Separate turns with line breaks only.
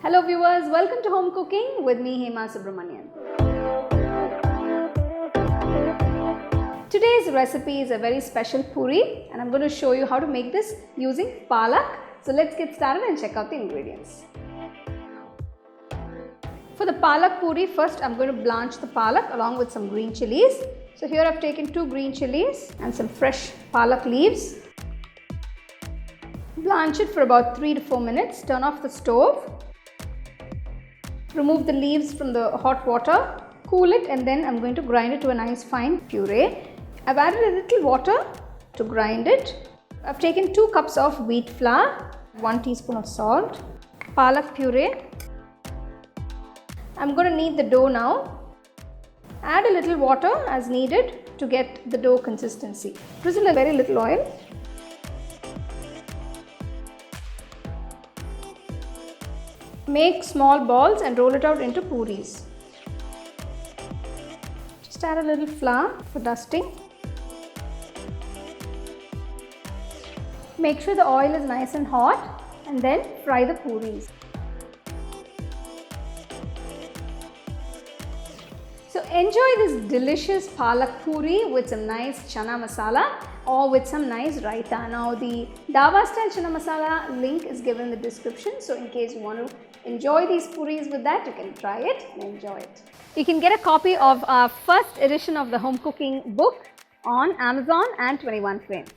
Hello viewers, welcome to Home Cooking with me Hema Subramanian. Today's recipe is a very special puri and I'm going to show you how to make this using palak. So let's get started and check out the ingredients. For the palak puri, first I'm going to blanch the palak along with some green chilies. So here I've taken 2 green chilies and some fresh palak leaves. Blanch it for about 3 to 4 minutes. Turn off the stove. Remove the leaves from the hot water. Cool it and then I'm going to grind it to a nice fine puree. I've added a little water to grind it. I've taken 2 cups of wheat flour, 1 teaspoon of salt, palak puree. I'm going to knead the dough now. Add a little water as needed to get the dough consistency. Drizzle a very little oil. Make small balls and roll it out into puris. Just add a little flour for dusting. Make sure the oil is nice and hot and then fry the puris. So enjoy this delicious palak puri with some nice chana masala or with some nice raita. Now the Dawa style chana masala link is given in the description. So in case you want to enjoy these puris with that, you can try it and enjoy it. You can get a copy of our first edition of the home cooking book on Amazon and 21 Frames.